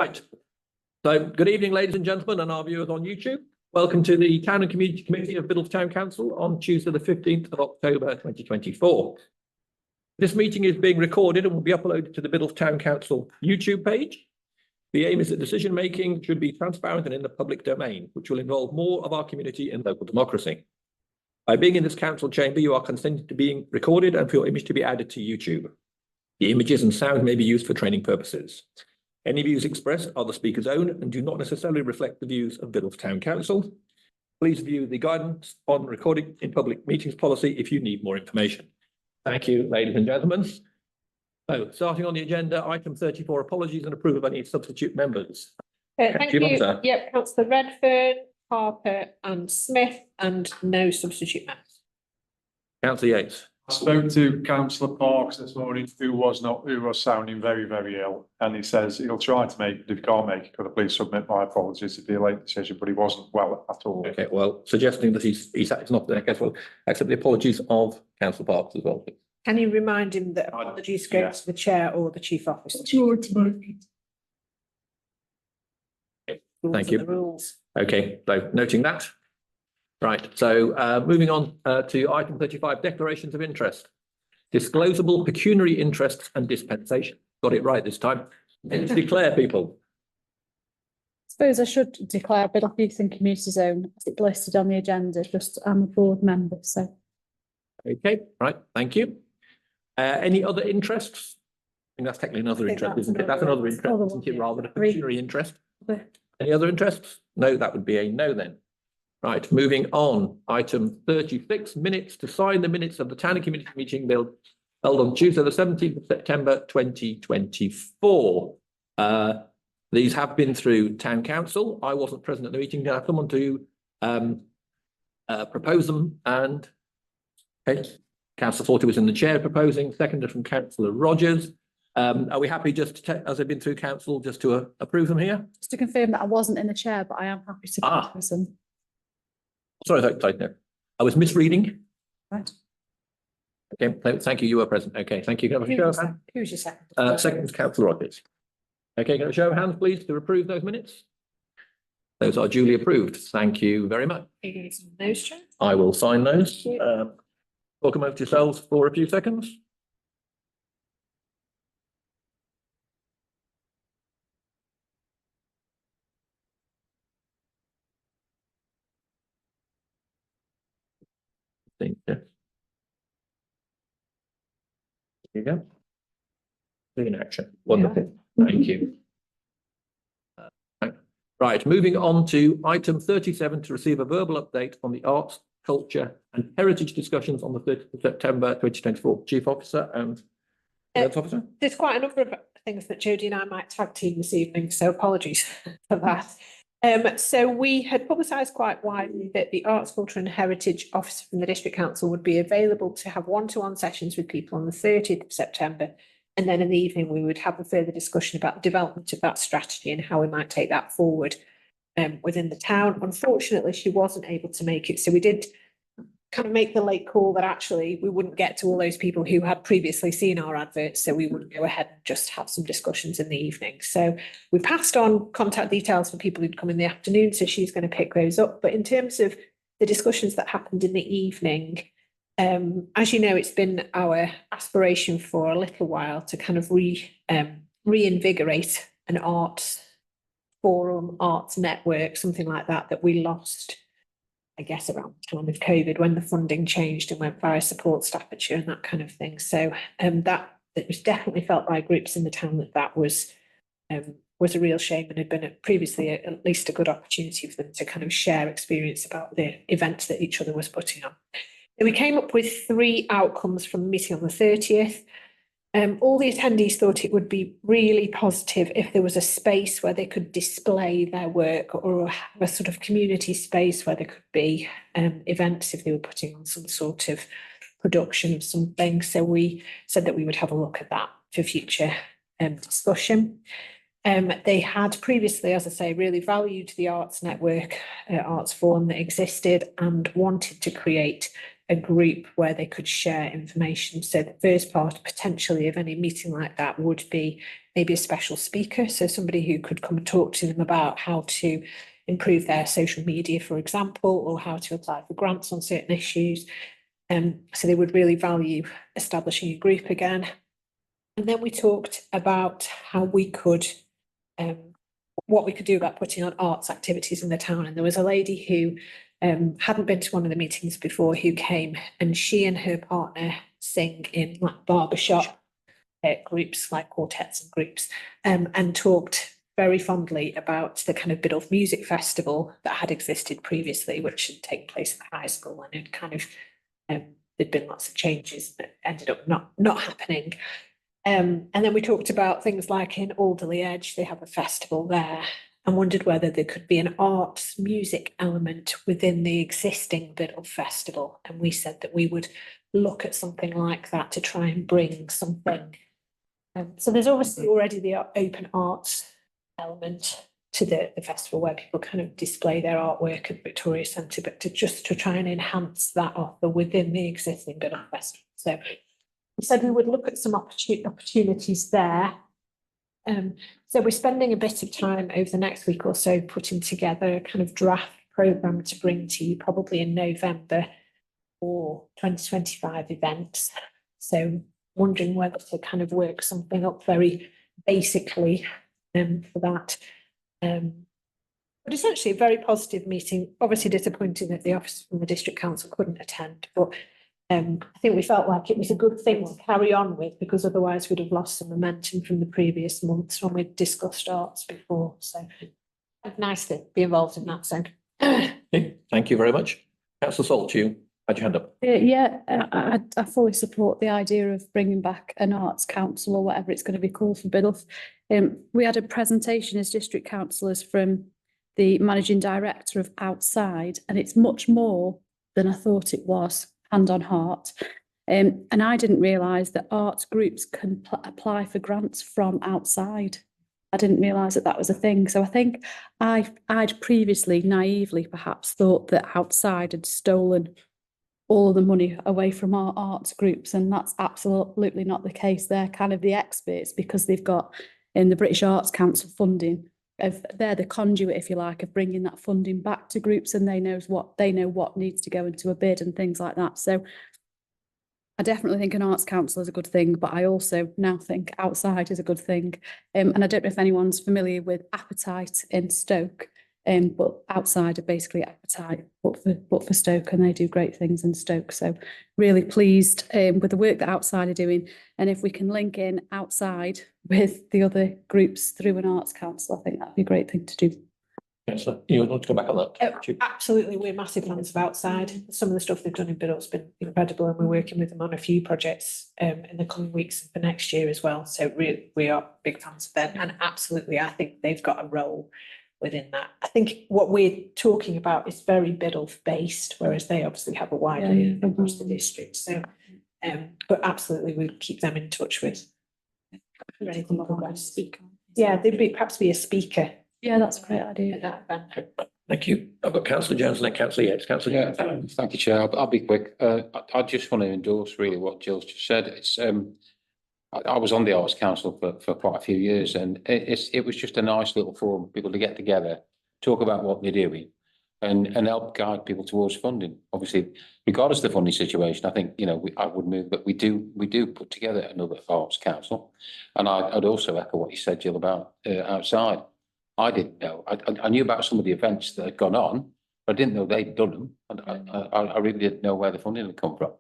Right. So good evening, ladies and gentlemen, and our viewers on YouTube. Welcome to the Town and Community Committee of Biddulph Town Council on Tuesday, the 15th of October, 2024. This meeting is being recorded and will be uploaded to the Biddulph Town Council YouTube page. The aim is that decision-making should be transparent and in the public domain, which will involve more of our community in local democracy. By being in this council chamber, you are consenting to being recorded and for your image to be added to YouTube. The images and sound may be used for training purposes. Any views expressed are the speaker's own and do not necessarily reflect the views of Biddulph Town Council. Please view the guidance on recording in public meetings policy if you need more information. Thank you, ladies and gentlemen. So, starting on the agenda, item 34, apologies and approve of any substitute members. Thank you. Yep, Councillor Redfern, Harper and Smith, and no substitute members. Councillor Yates. I spoke to Councillor Parks this morning, who was sounding very, very ill, and he says he'll try to make it. If he can't make it, could I please submit my apologies? It'd be a late decision, but he wasn't well at all. Okay, well, suggesting that he's not there, I guess we'll accept the apologies of Councillor Parks as well. Can you remind him that apologies go to the chair or the chief officer? Thank you. The rules. Okay, so noting that. Right, so moving on to item 35, declarations of interest. Disclosable pecuniary interests and dispensation. Got it right this time. Declare, people. I suppose I should declare Biddulph Youth and Community Zone as it's listed on the agenda, just I'm a board member, so. Okay, right, thank you. Any other interests? I think that's technically another interest, isn't it? That's another interest, isn't it, rather than a pecuniary interest? Any other interests? No, that would be a no then. Right, moving on, item 36, minutes to sign the minutes of the Town and Community meeting held on Tuesday, the 17th of September, 2024. These have been through Town Council. I wasn't present at the meeting. Can I have someone to propose them? And okay, Councillor Forty was in the chair proposing, seconded from Councillor Rogers. Are we happy just to, as they've been through council, just to approve them here? Just to confirm that I wasn't in the chair, but I am happy to propose them. Sorry, no. I was misreading. Right. Okay, no, thank you. You were present. Okay, thank you. Can I have a show of hands? Who's your second? Second, Councillor Rogers. Okay, can I have a show of hands, please, to approve those minutes? Those are duly approved. Thank you very much. Those, Chair? I will sign those. Welcome over to yourselves for a few seconds. There you go. In action. Wonderful. Yeah. Thank you. Right, moving on to item 37 to receive a verbal update on the arts, culture and heritage discussions on the 30th of September 2024. Chief Officer and Health Officer. There's quite a number of things that Jodie and I might tag team this evening, so apologies for that. So we had publicised quite widely that the Arts, Culture and Heritage Officer from the District Council would be available to have one-to-one sessions with people on the 30th of September. And then in the evening, we would have a further discussion about the development of that strategy and how we might take that forward within the town. Unfortunately, she wasn't able to make it. So we did kind of make the late call that actually we wouldn't get to all those people who had previously seen our adverts, so we would go ahead and just have some discussions in the evening. So we passed on contact details for people who'd come in the afternoon, so she's going to pick those up. But in terms of the discussions that happened in the evening, as you know, it's been our aspiration for a little while to kind of reinvigorate an arts forum, arts network, something like that, that we lost, I guess, around the time of COVID, when the funding changed and went via support Staffordshire and that kind of thing. So that it was definitely felt by groups in the town that was a real shame, and had been previously at least a good opportunity for them to kind of share experience about the events that each other was putting on. And we came up with 3 outcomes from the meeting on the 30th. All the attendees thought it would be really positive if there was a space where they could display their work, or have a sort of community space where there could be events if they were putting on some sort of production of something. So we said that we would have a look at that for future discussion. They had previously, as I say, really valued the arts network, arts forum that existed, and wanted to create a group where they could share information. So the first part potentially of any meeting like that would be maybe a special speaker, so somebody who could come and talk to them about how to improve their social media, for example, or how to apply for grants on certain issues. So they would really value establishing a group again. And then we talked about how we could, what we could do about putting on arts activities in the town. And there was a lady who hadn't been to one of the meetings before who came, and she and her partner sing in like barbershop groups, like quartets and groups, and talked very fondly about the kind of Biddulph Music Festival that had existed previously, which had taken place at the high school, and it kind of there'd been lots of changes that ended up not happening. And then we talked about things like in Alderley Edge, they have a festival there, and wondered whether there could be an arts music element within the existing Biddulph Festival. And we said that we would look at something like that to try and bring something. So there's obviously already the open arts element to the festival, where people kind of display their artwork at Victoria Centre, but to try and enhance that offer within the existing Biddulph Festival. So we said we would look at some opportunities there. So we're spending a bit of time over the next week or so putting together a kind of draft programme to bring to you probably in November for 2025 events. So wondering whether to kind of work something up very basically for that. But essentially a very positive meeting. Obviously disappointing that the officer from the District Council couldn't attend, but I think we felt like it was a good thing to carry on with, because otherwise we'd have lost some momentum from the previous months when we'd discussed arts before. So nice to be involved in that. So Okay, thank you very much. Councillor Salt, you had your hand up. Yeah, I fully support the idea of bringing back an arts council, or whatever it's going to be called, for Biddulph. We had a presentation as district councillors from the managing director of Outside, and it's much more than I thought it was, hand on heart. And I didn't realise that arts groups can apply for grants from outside. I didn't realise that that was a thing. So I think I'd previously naively perhaps thought that Outside had stolen all of the money away from our arts groups, and that's absolutely not the case. They're kind of the experts, because they've got in the British Arts Council funding. They're the conduit, if you like, of bringing that funding back to groups, and they know what needs to go into a bid and things like that. So I definitely think an arts council is a good thing, but I also now think Outside is a good thing. And I don't know if anyone's familiar with Appetite in Stoke, but Outside are basically Appetite, but for Stoke, and they do great things in Stoke. So really pleased with the work that Outside are doing, and if we can link in Outside with the other groups through an arts council, I think that'd be a great thing to do. Councillor, you want to come back on that? absolutely, we're massive fans of Outside. Some of the stuff they've done in Biddulph's been incredible, and we're working with them on a few projects in the coming weeks and for next year as well. So really, we are big fans of them, and absolutely, I think they've got a role within that. I think what we're talking about is very Biddulph based, whereas they obviously have a wider across the district. So, but absolutely, we'll keep them in touch with anything progress. Yeah, they'd perhaps be a speaker. Yeah, that's a great idea. At that event. Thank you. I've got Councillor Jones and then Councillor Yates. Councillor Yeah, Jones. thank you, Chair. I'll be quick. I just want to endorse really what Jill's just said. It's I was on the Arts Council for quite a few years, and it was just a nice little forum for people to get together, talk about what they're doing, and help guide people towards funding. Obviously, regardless of the funding situation, I think, you know, I would move, but we do put together another Arts Council, and I'd also echo what you said, Jill, about Outside. I didn't know. I knew about some of the events that had gone on, but I didn't know they'd done them, and I really didn't know where the funding had come from.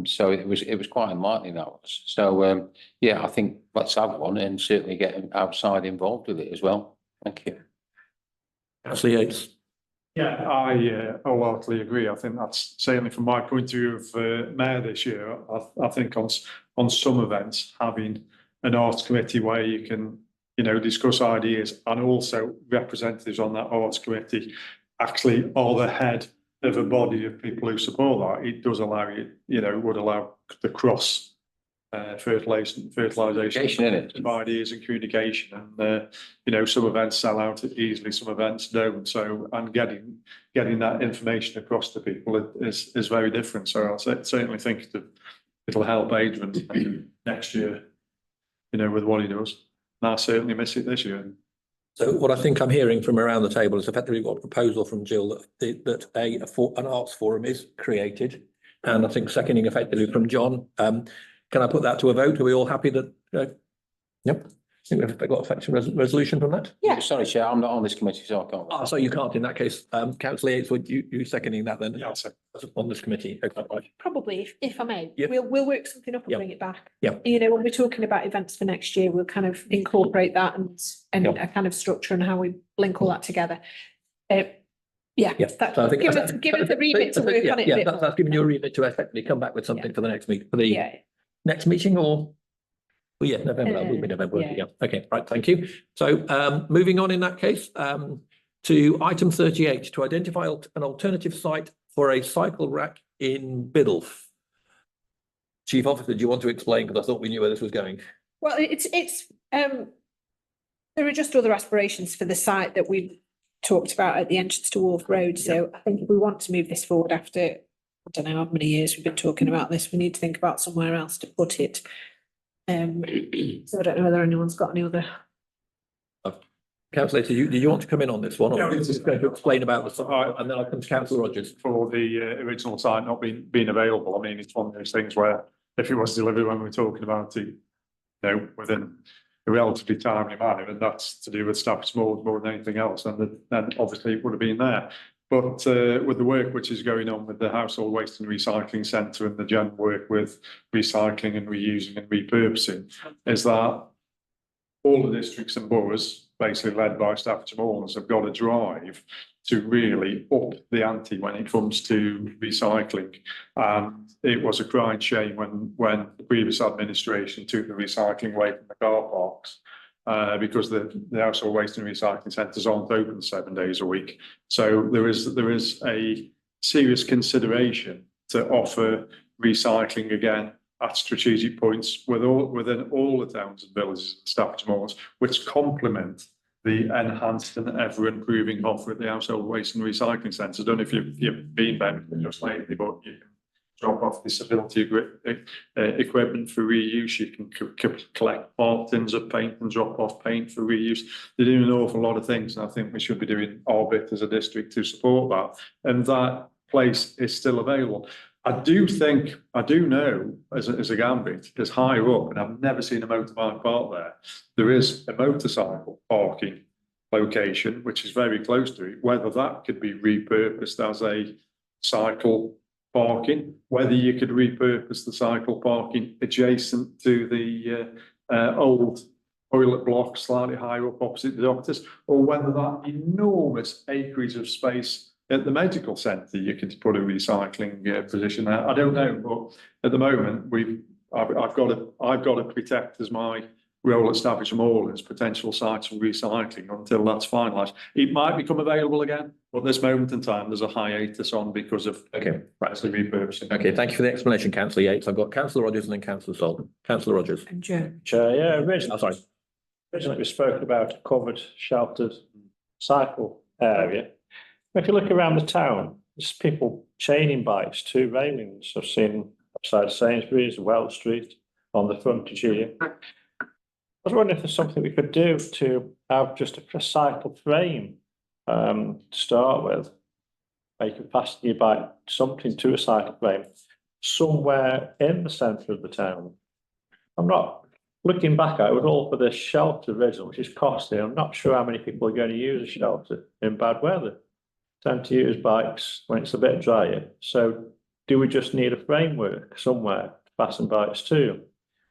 So it was quite enlightening, that was. So yeah, I think let's have one, and certainly get Outside involved with it as well. Thank you. Councillor Yates. Yeah, I wholeheartedly agree. I think that's certainly from my point of view of mayor this year. I think on some events, having an arts committee where you can, you know, discuss ideas, and also representatives on that arts committee actually are the head of a body of people who support that. It does allow you, you know, would allow the cross fertilisation Communication, innit? of ideas and communication, and you know, some events sell out easily, some events don't. So, and getting that information across to people is very different. So I certainly think that it'll help Adrian next year, you know, with what he does. And I certainly miss it this year. So what I think I'm hearing from around the table is effectively got a proposal from Jill that an arts forum is created. And I think seconding effectively from John. Can I put that to a vote? Are we all happy that? Yep. I think we've got effective resolution from that. Yeah. Sorry, Chair, I'm not on this committee, so I can't. Oh, so you can't in that case. Councillor Yates, would you seconding that then? Yeah, I'll say. On this committee. Okay, right. Probably, if I may, Yep. we'll work something up and Yep. bring it back. Yep. You know, when we're talking about events for next year, we'll kind of incorporate that and Yep. a kind of structure and how we link all that together. Yeah, Yeah, that, so I think give us a remit to work on it a Yeah, bit that's more. giving you a remit to effectively come back with something for the next meeting, for the Yeah, next meeting, or? Well, yeah, November, that will be November, yeah. yeah, okay, right, thank you. So moving on in that case, to item 38, to identify an alternative site for a cycle rack in Biddulph. Chief Officer, do you want to explain, because I thought we knew where this was going? well, it's there are just other aspirations for the site that we talked about at the entrance to Wharf Road. So I think if we want to move this forward after, I don't know how many years we've been talking about this, we need to think about somewhere else to put it. So I don't know whether anyone's got any other. Councillor, did you want to come in on this one, or Yeah, are you just going to explain about the site, and then I'll come to Councillor Rogers? For the original site not being available, I mean, it's one of those things where if it was delivered when we were talking about it, you know, within a relatively timely manner, and that's to do with staff more than anything else, and then obviously it would have been there. But with the work which is going on with the Household Waste and Recycling Centre and the general work with recycling and reusing and repurposing, is that all the districts and boroughs, basically led by Staffordshire Moorlands, have got to drive to really up the ante when it comes to recycling. And it was a crying shame when the previous administration took the recycling away from the car parks, because the household waste and recycling centres aren't open 7 days a week. So there is a serious consideration to offer recycling again at strategic points within all the towns and villages of Staffordshire Moorlands, which complement the enhanced and ever improving offer at the household waste and recycling centres. I don't know if you've been there just lately, but you can drop off disability equipment for reuse. You can collect part tins of paint and drop off paint for reuse. They're doing an awful lot of things, and I think we should be doing our bit as a district to support that. And that place is still available. I do know as a gambit, is higher up, and I've never seen a motorbike park there. There is a motorcycle parking location, which is very close to it, whether that could be repurposed as a cycle parking, whether you could repurpose the cycle parking adjacent to the old toilet block slightly higher up opposite the doctors, or whether that enormous acreage of space at the medical centre you could put a recycling position there. I don't know, but at the moment I've got to protect as my role at Staffordshire Moorlands potential sites for recycling until that's finalised. It might become available again, but at this moment in time there's a hiatus on because of actually repurposing. Okay, thank you for the explanation, Councillor Yates. I've got Councillor Rogers and then Councillor Sullivan. Councillor Rogers. And Joe. Chair, yeah, Oh, sorry. originally we spoke about a covered, sheltered cycle area. If you look around the town, there's people chaining bikes to railings. I've seen outside Sainsbury's, Wells Street, on the frontage here. I was wondering if there's something we could do to have just a cycle frame to start with. Make a fasten your bike, something to a cycle frame, somewhere in the centre of the town. I'm not looking back at it, with all for this shelter original, which is costly. I'm not sure how many people are going to use a shelter in bad weather. Tend to use bikes when it's a bit drier. So do we just need a framework somewhere to fasten bikes to?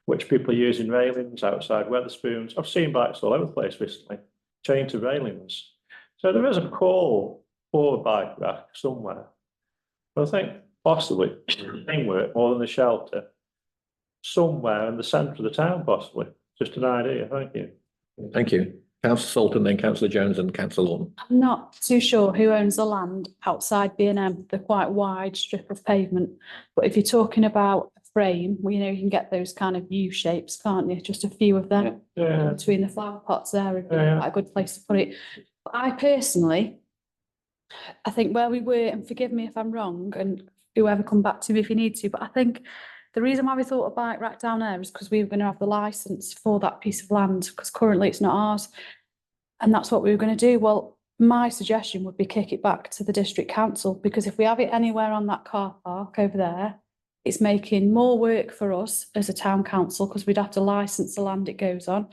Which people are using railings outside Wetherspoons. I've seen bikes all over the place recently, chained to railings. So there is a call for a bike rack somewhere. But I think possibly framework more than the shelter, somewhere in the centre of the town, possibly. Just an idea. Thank you. Thank you. Councillor Sultan, then Councillor Jones and Councillor Lawton. I'm not too sure who owns the land outside B&M, the quite wide strip of pavement. But if you're talking about a frame, well, you know, you can get those kind of U shapes, can't you? Just a few of them Yeah. between the flower pots there would be Yeah. quite a good place to put it. But I personally, I think where we were, and forgive me if I'm wrong, and whoever come back to me if you need to, but I think the reason why we thought of bike rack down there is because we were going to have the licence for that piece of land, because currently it's not ours. And that's what we were going to do. Well, my suggestion would be kick it back to the district council, because if we have it anywhere on that car park over there, it's making more work for us as a town council, because we'd have to licence the land it goes on.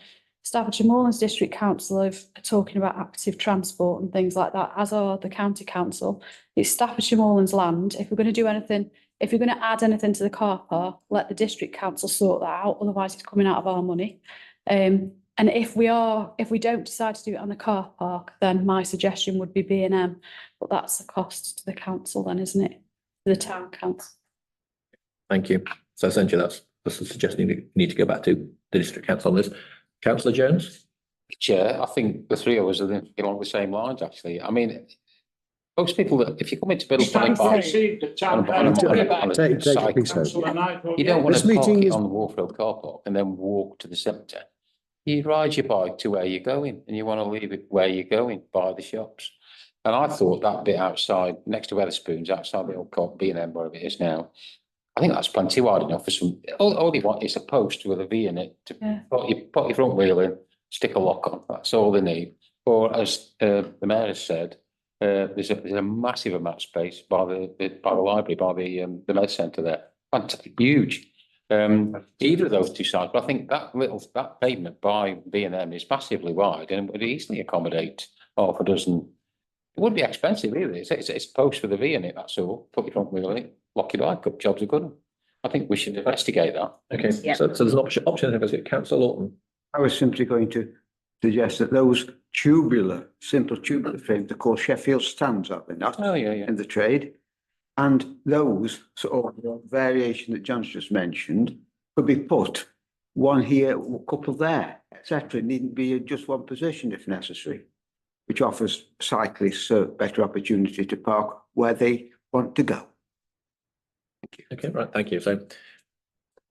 Staffordshire Moorlands District Council are talking about active transport and things like that, as are the county council. It's Staffordshire Moorlands land. If we're going to do anything, if you're going to add anything to the car park, let the district council sort that out, otherwise it's coming out of our money. And if we don't decide to do it on the car park, then my suggestion would be B&M, but that's the cost to the council then, isn't it? To the town council. Thank you. So essentially that's a suggestion you need to go back to the district council on this. Councillor Jones? Chair, I think the three of us are thinking along the same lines, actually. I mean, most people that, if you come into Biddleford on a bike, you don't want to park it on the Warfield car park and then walk to the centre. You ride your bike to where you're going, and you want to leave it where you're going, by the shops. And I thought that bit outside, next to Wetherspoons, outside the old cop, B&M, wherever it is now, I think that's plenty wide enough for some. All you want is a post with a V in it to put your front wheel in, stick a lock on. That's all they need. Or as the mayor has said, there's a massive amount of space by the library, by the med centre there. Fantastic, huge. Either of those two sides, but I think that pavement by B&M is massively wide and would easily accommodate half a dozen. It wouldn't be expensive either. It's a post with a V in it. That's all. Put your front wheel in it. Lock your bike up, jobs are good. I think we should investigate that. Okay, so there's an option to investigate. Councillor Lawton. I was simply going to suggest that those simple tubular frames are called Sheffield stands, are they not? Oh, yeah. In the trade. And those sort of variation that John's just mentioned could be put one here, a couple there, etc. It needn't be just one position if necessary, which offers cyclists a better opportunity to park where they want to go. Okay, right, thank you. So,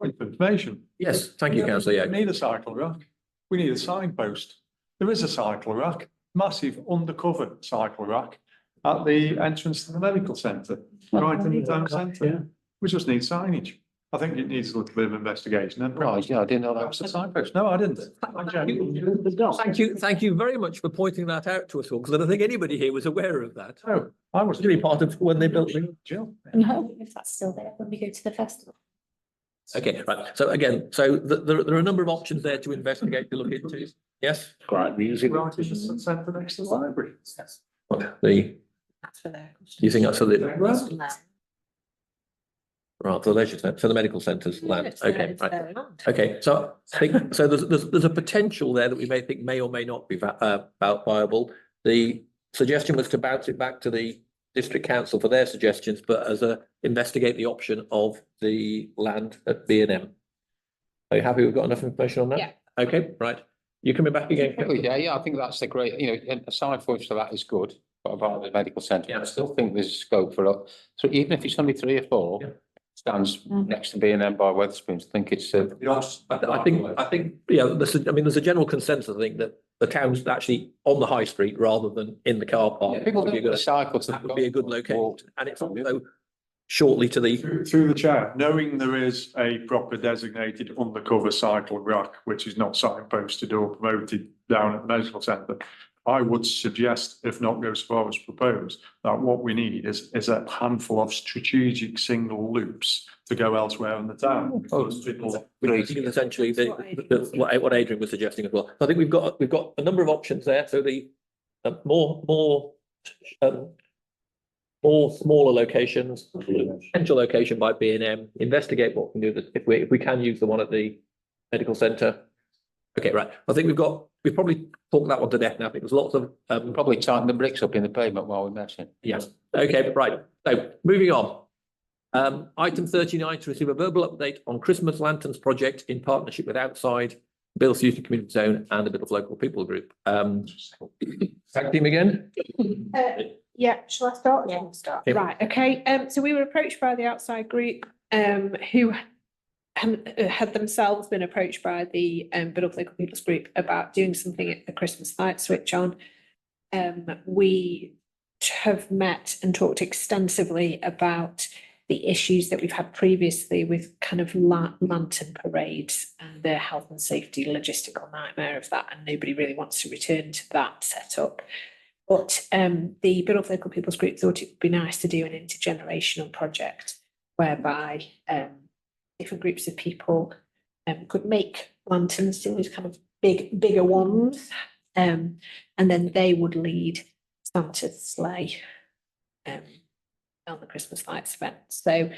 Point of information. yes, thank you, councillor. Yeah. We need a cycle rack. We need a signpost. There is a cycle rack, massive undercover cycle rack at the entrance to the medical centre, right in the town centre. Yeah. We just need signage. I think it needs a little bit of investigation. And Right, yeah, I didn't know that perhaps was a signpost. No, I didn't. Thank you very much for pointing that out to us all, because I don't think anybody here was aware of that. No, I was It's really part of when they built the. Jill. No, if that's still there when we go to the festival. Okay, right. So again, there are a number of options there to investigate, to look into. Yes? Great music. Right in the centre next to the library. What, That's for their. you think that's for the, No. right, the leisure centre, for the medical centre's land? It's their- Okay, it's right. their land. Okay, so I think, so there's a potential there that we may think may or may not be viable. The suggestion was to bounce it back to the district council for their suggestions, but as investigate the option of the land at B&M. Are you happy we've got enough information on that? Yeah. Okay, right. You coming back again? Yeah, I think that's a great, a sign for that is good, but about the medical centre, Yeah. I still think there's scope for it. So even if it's only 3 or 4, Yeah. stands next to B&M by Wetherspoons, I think it's. I think, yeah, there's a general consensus, I think, that the town's actually on the high street rather than in the car park. Yeah, people would be a don't good, cycle to that would be a good location, walk. and it's also shortly to the, Through the chair, knowing there is a proper designated undercover cycle rack, which is not signposted or promoted down at the medical centre, I would suggest, if not go as far as proposed, that what we need is a handful of strategic single loops to go elsewhere in the town. Because people- I think essentially what Adrian was suggesting as well. I think we've got a number of options there. So the more smaller locations, potential location by B&M, investigate what we can do, if we can use the one at the medical centre. Okay, right. I think we've probably talked that one to death now. I think there's lots of Probably tighten the bricks up in the pavement while we're messing. yes. Okay, right. So moving on. Item 39 to receive a verbal update on Christmas Lanterns project in partnership with Outside, Biddulph Youth and Community Zone and the Biddulph Local People Group. Tag team again? Yeah, shall I start? Yeah, start. Yeah. Right, okay, so we were approached by the Outside group, who had themselves been approached by the Biddulph Local People's Group about doing something at the Christmas light switch on. We have met and talked extensively about the issues that we've had previously with kind of lantern parades and the health and safety logistical nightmare of that, and nobody really wants to return to that setup. But the Biddulph Local People's Group thought it would be nice to do an intergenerational project whereby different groups of people could make lanterns, these kind of bigger ones, and then they would lead Santa's sleigh on the Christmas lights event. So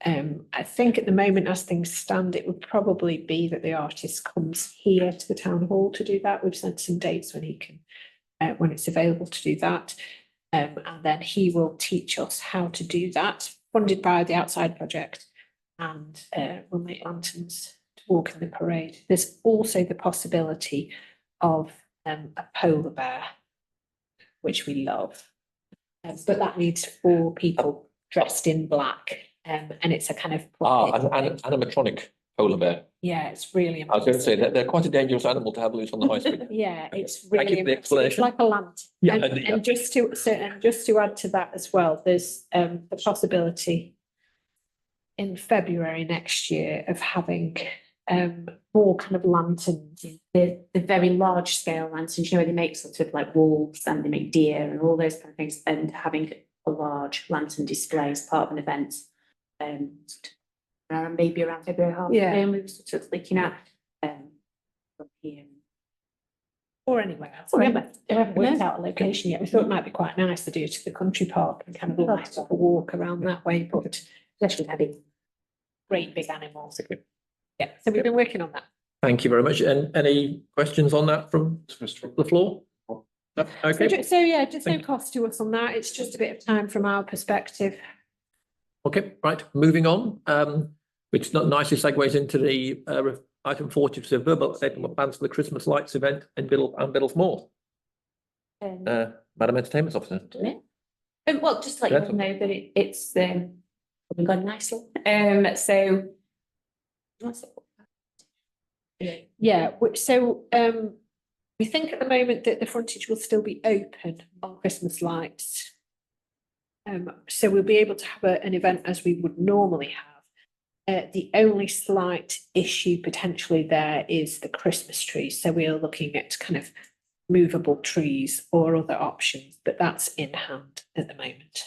I think at the moment, as things stand, it would probably be that the artist comes here to the town hall to do that. We've sent some dates when he can, when it's available to do that. And then he will teach us how to do that, funded by the outside project. And we'll make lanterns to walk in the parade. There's also the possibility of a polar bear, which we love. But that needs 4 people dressed in black. And it's a kind of... an animatronic polar bear. Yeah, it's really I was going to say that they're quite a dangerous animal to have loose on the high street. Yeah, it's Thank you really for the impressive. It's explanation. like a lantern. Yeah, And just to add to that as well, there's the possibility in February next year of having more kind of lanterns. The very large scale lanterns, you know, where they make sort of like wolves and they make deer and all those kind of things, and having a large lantern display as part of an event. Maybe around February half term, we were sort of looking at from here. Or anywhere else. We haven't worked out a location yet. We thought it might be quite nice to do to the country park and kind of like a walk around that way, but especially having great big animals. Yeah, so we've been working on that. Thank you very much. And any questions on that from the floor? No? Okay. So yeah, just no cost to us on that. It's just a bit of time from our perspective. Okay, right, moving on, which nicely segues into the item 40, which is a verbal statement of plans for the Christmas lights event in Biddulph Moor. Madam Entertainment Officer. Well, just to let you all know that it's probably gone nicely. So Yeah, so we think at the moment that the frontage will still be open on Christmas lights. So we'll be able to have an event as we would normally have. The only slight issue potentially there is the Christmas trees. So we are looking at kind of movable trees or other options, but that's in hand at the moment.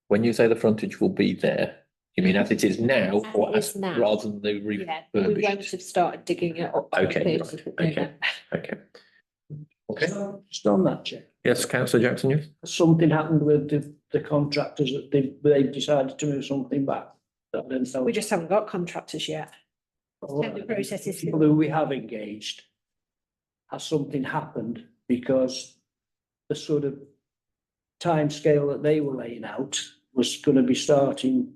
When you say the frontage will be there, you mean as it is now, or As it is now. rather than the Yeah, we won't refurbished? have started digging it up. on the Okay, 30th of okay. November. Okay. Okay, Just on that, Chair, yes, councillor Jackson, yes? something happened with the contractors that they've decided to move something back. That I didn't know. We just haven't got contractors yet. The process is. People who we have engaged, has something happened because the sort of timescale that they were laying out was going to be starting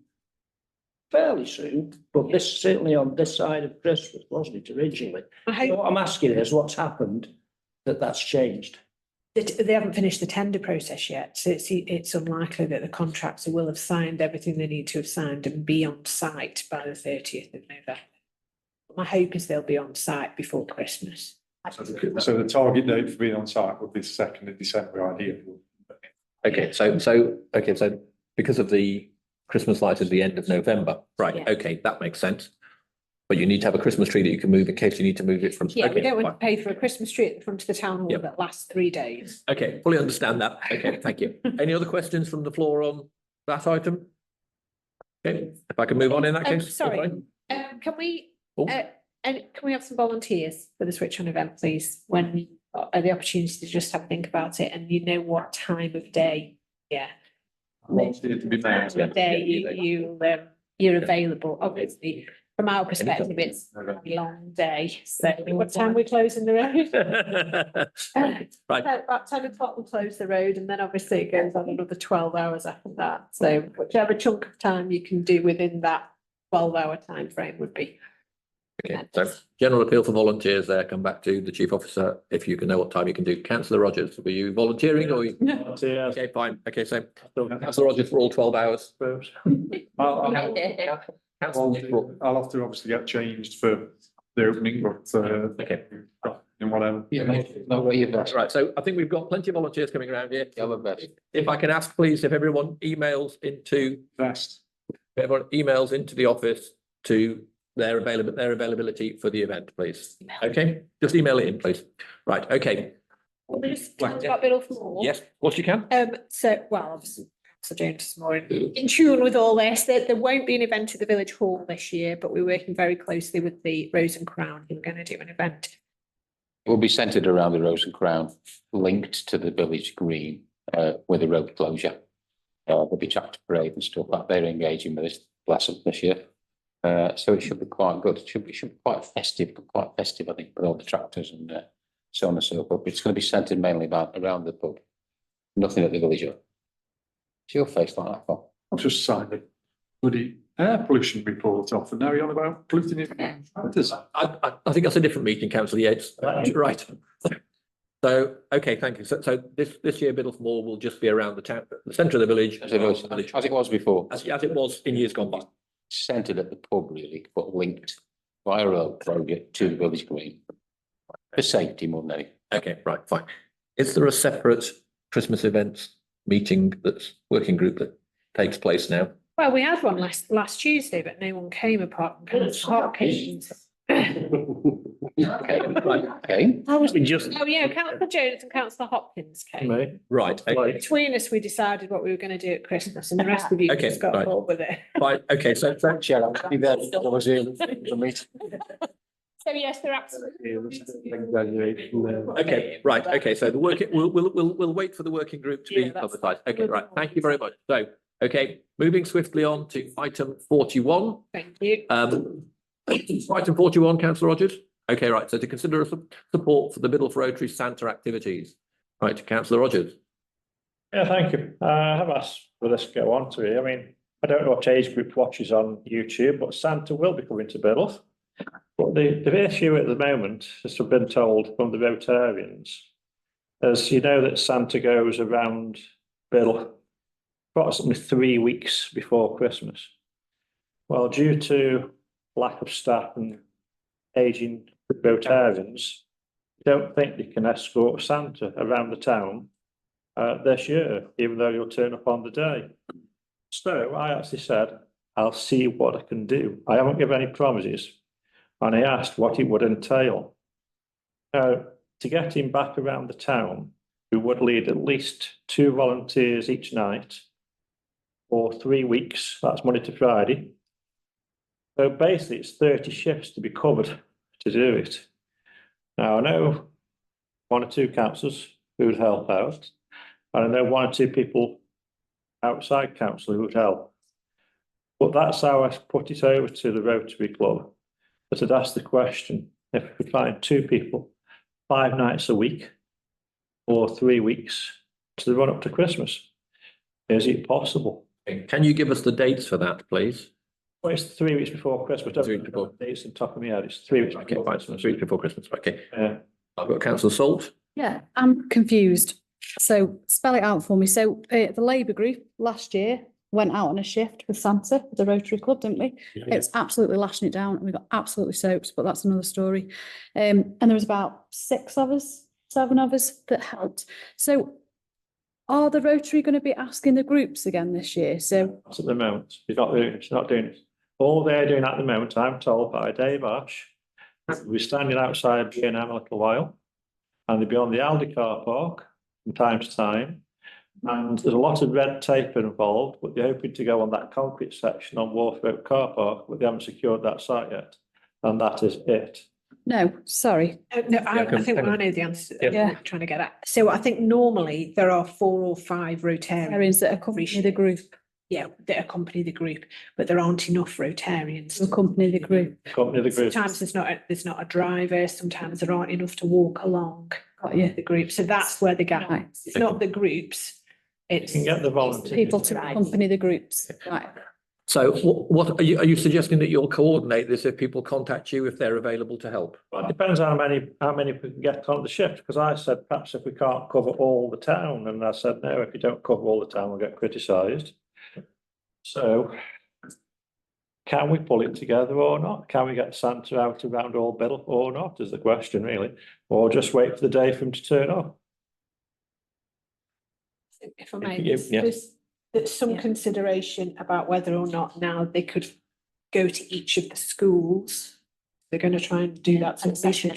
fairly soon, but this certainly on this side of Christmas, wasn't it originally? I hope What I'm asking is what's happened that's changed? that they haven't finished the tender process yet, so it's unlikely that the contractor will have signed everything they need to have signed and be on site by the 30th of November. My hope is they'll be on site before Christmas. So the target date for being on site would be 2nd of December, ideally. Okay, so because of the Christmas lights at the end of November, right, Yeah. okay, that makes sense. But you need to have a Christmas tree that you can move in case you need to move it from. Yeah, we okay, don't want fine. to pay for a Christmas tree at the front of the town hall Yep. that lasts 3 days. Okay, fully understand that. Okay, thank you. Any other questions from the floor on that item? Okay, if I can move on in that case. Sorry, fine. can we, Oh. and can we have some volunteers for the switch on event, please? When we have the opportunity to just have a think about it and you know what time of day, yeah. Time of day you're available, obviously. From our perspective, it's a long day, so what time we closing the road? Right, About 10 o'clock we'll close the road and then obviously it goes on another 12 hours after that. So whichever chunk of time you can do within that 12-hour time frame would be. okay, so general appeal for volunteers there, come back to the chief officer, if you can know what time you can do. Councillor Rogers, were you volunteering or? Okay, fine, okay, so Councillor Rogers for all 12 hours. Councillor Nick. I'll have to obviously get changed for the opening, but, Okay. and whatever. Yeah, no, what you've got. Right, so I think we've got plenty of volunteers coming around here. Yeah, the best. If I can ask, please, if everyone emails into the office to their availability for the event, please. Okay, just email it in, please. Right, okay. Just talk about Biddulph Moor. Yes, of course you can. So, well, obviously, so James is more in tune with all this. There won't be an event at the Village Hall this year, but we're working very closely with the Rose and Crown, who are going to do an event. It will be centred around the Rose and Crown, linked to the village green, with a road closure. There'll be tractor parade and stuff like they're engaging with us, bless them, this year. So it should be quite good. It should be quite festive, I think, with all the tractors and so on and so forth. It's going to be centred mainly around the pub. Nothing at the village hall. It's your face like that, Paul. I've just signed a bloody air pollution report off, and now you're on about polluting it. I think that's a different meeting, councillor Yates. Right. So, okay, thank you. So this year, Biddulph Moor will just be around the town, the centre of the village. As it was before. As it was in years gone by. Centred at the pub really, but linked via a road project to the village green. For safety more than anything. Okay, right, fine. Is there a separate Christmas events meeting that's working group that takes place now? Well, we had one last Tuesday, but no one came apart from Councillor Hopkins. Okay, right, Okay. How was it just? Oh, yeah, Councillor Jones and Councillor Hopkins came. Me? right, okay, Between us, we decided what we were going to do at Christmas, and the rest of you Okay, just got right. involved with it. fine, okay, so Chair, I'll be there. I was here for the meeting. So yes, they're absolutely. okay, right, okay, so the working, we'll wait for the working group to Yeah, be that's- publicised. Okay, right, thank you very much. So, okay, moving swiftly on to item 41. Thank you. Item 41, councillor Rogers. Okay, right, so to consider support for the Biddulph Rotary Santa activities. Right, councillor Rogers. Yeah, thank you. I have asked for this to go on to it. I mean, I don't know what age group watches on YouTube, but Santa will be coming to Biddulph. But the issue at the moment, as I've been told from the Rotarians, is you know that Santa goes around Biddulph approximately 3 weeks before Christmas. Well, due to lack of staff and ageing Rotarians, I don't think they can escort Santa around the town this year, even though you'll turn up on the day. So I actually said, I'll see what I can do. I haven't given any promises. And I asked what it would entail. Now, to get him back around the town, we would lead at least 2 volunteers each night for 3 weeks. That's Monday to Friday. So basically, it's 30 shifts to be covered to do it. Now, I know 1 or 2 councillors who would help out, and I know 1 or 2 people outside council who would help. But that's how I put it over to the Rotary Club. But I'd ask the question, if we could find 2 people, 5 nights a week, or 3 weeks to the run up to Christmas, is it possible? Can you give us the dates for that, please? Well, it's 3 weeks before Christmas. 3 weeks before. Dates on top of my head, it's 3 weeks Okay, before fine, Christmas. 3 weeks before Christmas, okay. Yeah. I've got councillor Salt. Yeah, I'm confused. So spell it out for me. So the Labour group last year went out on a shift with Santa, the Rotary Club, didn't we? It's absolutely lashing it down and we got absolutely soaked, but that's another story. And there was about 6 of us, 7 of us that helped. So are the Rotary going to be asking the groups again this year? So At the moment, he's not doing it. All they're doing at the moment, I'm told by Dave Ash, we're standing outside B&M a little while, and they'll be on the Aldi car park from time to time. And there's a lot of red tape involved, but they're hoping to go on that concrete section on Wharf Road car park, but they haven't secured that site yet. And that is it. no, sorry. No, I think I know the answer that Yeah. we're trying to get at. So I think normally there are 4 or 5 Rotarians. Areas that accompany the group, Yeah, that accompany the group, but there aren't enough Rotarians. to accompany the group. Company, the group. Sometimes there's not a driver, sometimes there aren't enough to walk along Got you. the group, so that's where the gap Right. is. It's not the groups, it's. You can get the volunteers. People to accompany the groups. Right. So what are you suggesting that you'll coordinate this if people contact you if they're available to help? Well, it depends how many we can get on the shift, because I said perhaps if we can't cover all the town, and I said, no, if you don't cover all the town, we'll get criticised. So can we pull it together or not? Can we get Santa out around all Biddle or not, is the question really, or just wait for the day for him to turn up? If I may, Yeah. there's some Yeah. consideration about whether or not now they could go to each of the schools. They're going to try and do that sort of session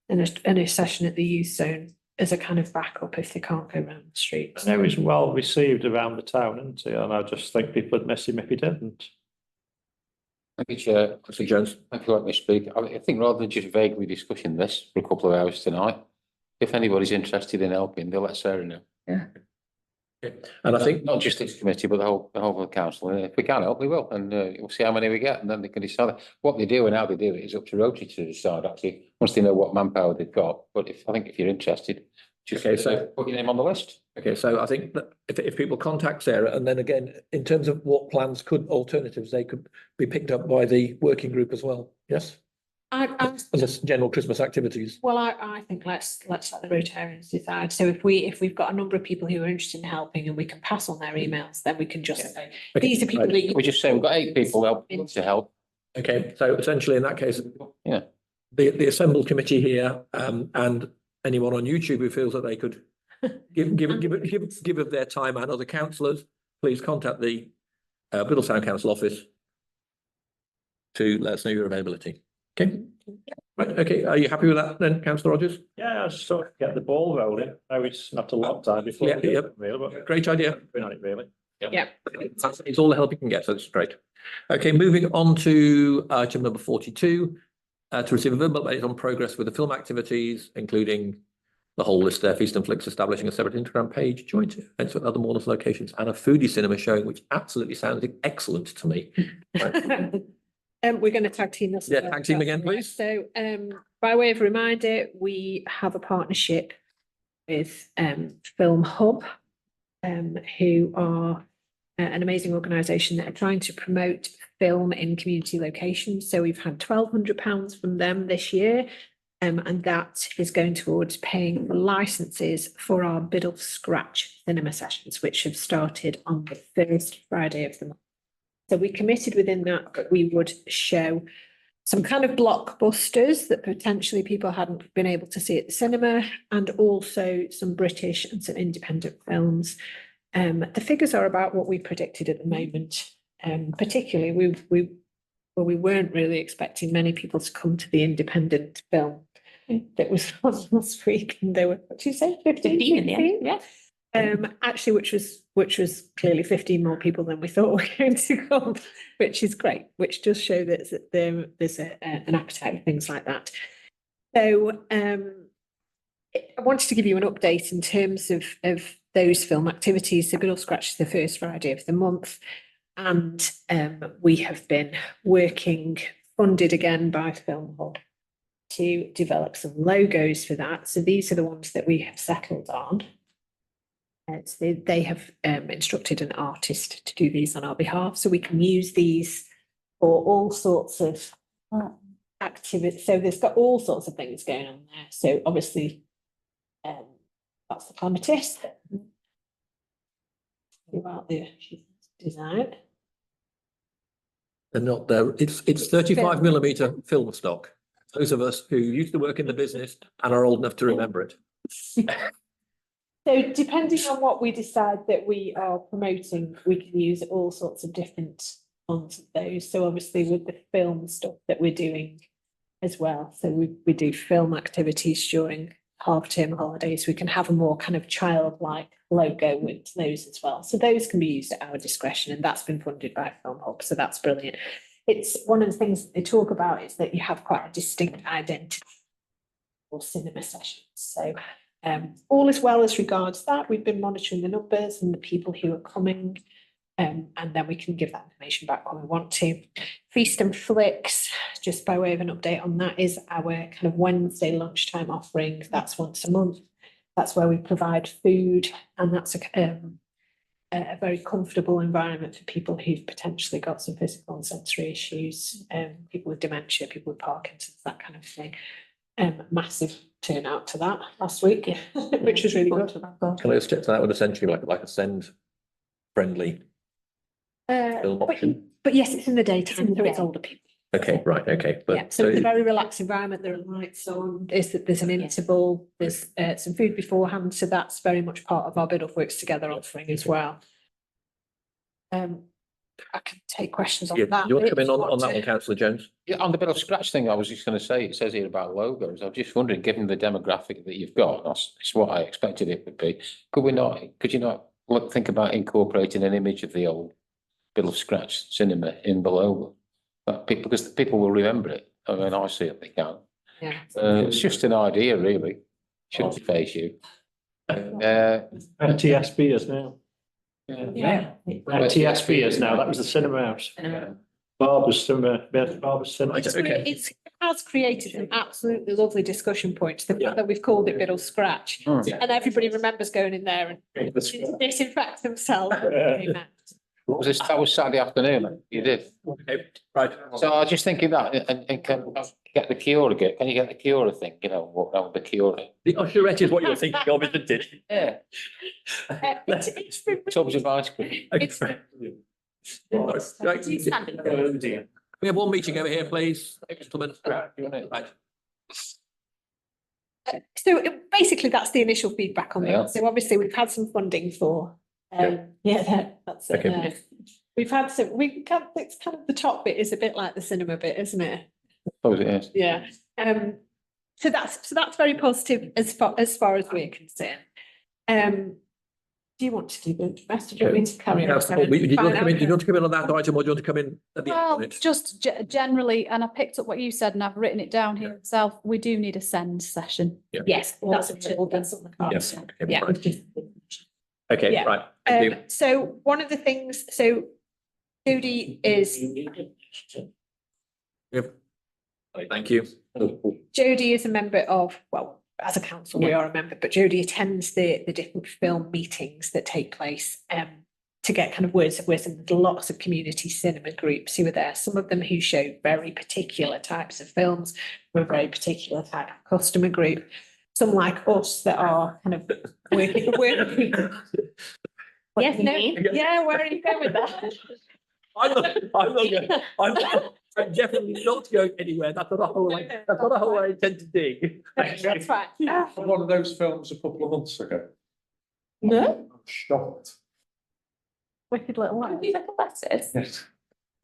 and a session at the youth zone as a kind of backup if they can't go around the streets. I know he's well received around the town, isn't he? And I just think people would miss him if he didn't. Thank you, Chair. Mr Jones. If you let me speak, I think rather than just vaguely discussing this for a couple of hours tonight, if anybody's interested in helping, they'll let Sarah know. And I think, Not just this committee, but the whole of the council. And if we can help, we will. And we'll see how many we get, and then they can decide what they do and how they do it is up to Rotary to decide, actually, once they know what manpower they've got. But I think if you're interested, just Okay, so- put your name on the list. okay, so I think that if people contact Sarah, and then again, in terms of what plans alternatives, they could be picked up by the working group as well, yes? I As general Christmas activities. Well, I think let's let the Rotarians decide. So if we've got a number of people who are interested in helping and we can pass on their emails, then we can just say, Okay, these are people right. that you. We just say we've got 8 people to help. Okay, so essentially in that case, Yeah. the assembled committee here, and anyone on YouTube who feels that they could give of their time, and other councillors, please contact the Biddle Town Council office to let us know your availability. Okay, right, okay, are you happy with that then, Councillor Rogers? Yeah, I just sort of get the ball rolling. Now it's not a lot time before Yeah, we do yeah. it, really, but Great idea. we're on it really. Yeah. It's all the help you can get, so it's great. Okay, moving on to item number 42, to receive a verbal update on progress with the film activities, including the whole list there, Feast and Flicks establishing a separate Instagram page, joint events with other Mourners locations, and a foodie cinema showing, which absolutely sounded excellent to me. Right. We're going to tag team this. Yeah, tag team again, please. So, by way of reminder, we have a partnership with Film Hub, who are an amazing organisation that are trying to promote film in community locations. So we've had £1,200 from them this year, and that is going towards paying for licenses for our Biddle Scratch cinema sessions, which have started on the first Friday of the month. So we committed within that we would show some kind of blockbusters that potentially people hadn't been able to see at the cinema, and also some British and some independent films. The figures are about what we predicted at the moment. Particularly, we weren't really expecting many people to come to the independent film that was on last week, and there were, what did you say, 15 in the end, yeah. Actually, which was clearly 15 more people than we thought were going to come, which is great, which does show that there's an appetite for things like that. So I wanted to give you an update in terms of those film activities. So Biddle Scratch is the first Friday of the month, and we have been working, funded again by Film Hub, to develop some logos for that. So these are the ones that we have settled on. So they have instructed an artist to do these on our behalf, so we can use these for all sorts of activities. So there's got all sorts of things going on there. So obviously, that's the clematis. About the design. They're not there. It's 35mm film stock. Those of us who used to work in the business and are old enough to remember it. So depending on what we decide that we are promoting, we can use all sorts of different ones of those. So obviously with the film stuff that we're doing as well. So we do film activities during half-term holidays. We can have a more kind of childlike logo with those as well. So those can be used at our discretion, and that's been funded by Film Hub. So that's brilliant. It's one of the things they talk about is that you have quite a distinct identity for cinema sessions. So all is well as regards that. We've been monitoring the numbers and the people who are coming, and then we can give that information back when we want to. Feast and Flicks, just by way of an update on that, is our kind of Wednesday lunchtime offering. That's once a month. That's where we provide food, and that's a very comfortable environment for people who've potentially got some physical and sensory issues, people with dementia, people with Parkinson's, that kind of thing. Massive turnout to that last week, which was really good. Can I just check that would essentially like a send friendly film option? But yes, it's in the daytime, so it's Yeah. older people. Okay, right, okay, Yeah, but so it's a so, very relaxed environment. There are lights on, there's an interval, there's some food beforehand, so that's very much part of our Biddulph Works Together offering as well. I can take questions on yeah, that. do you want to bit come in if you on want that to. one, councillor Jones? Yeah, on the bit of scratch thing, I was just going to say, it says here about logos. I'm just wondering, given the demographic that you've got, that's what I expected it would be. Could you not think about incorporating an image of the old Bill of Scratch cinema in the logo? Because people will remember it. I mean, I see it, they can. Yeah. It's just an idea, really. Shouldn't face you. TSB is now. Yeah. TSB is now, that was the cinema house. Barber's cinema, Barber's cinema. Right, okay. It has created some absolutely lovely discussion points, the Yeah. fact that we've called it Biddle Scratch. Hmm. And everybody remembers going in there and disinfect themselves. Was this, that was Saturday afternoon, you did. Okay, right. So I was just thinking that, and can get the Cura, can you get the Cura thing, you know, walk around with the Cura? The usherette is what you're thinking of, isn't it? Yeah. It's been Tubs of ice cream. It's- Right. Do you stand in the- Oh, dear. We have one meeting over here, please, gentlemen. Right. So basically, that's the initial feedback on Yeah. that. So obviously, we've had some funding for, that's it. Okay. We've had some, it's kind of the top bit is a bit like the cinema bit, isn't it? Suppose it is. Yeah. So that's very positive as far as we're concerned. Do you want to do the rest of it? We carry on. Councillor Hall, did you want to come in, did you want to come in on that item, or do you want to come in at the end Well, on it? just generally, and I picked up what you said and I've written it down here myself, we do need a send session. Yes, that's on the cards. Yes. Okay, Yeah. right. Okay, Yeah. right. Thank you. So one of the things, so Judy is, Yep. Thank you. Jodie is a member of, well, as a council, we are a member, but Jodie attends the different film meetings that take place to get kind of words of wisdom. There's lots of community cinema groups who are there, some of them who show very particular types of films, with a very particular type of customer group. Some like us that are kind of working. Yes, no, yeah, where are you going with that? I'm definitely not going anywhere. That's not a hole I intend to dig. That's fine. One of those films a couple of months ago. No, I'm shocked. wicked little one. Have you looked at letters? Yes.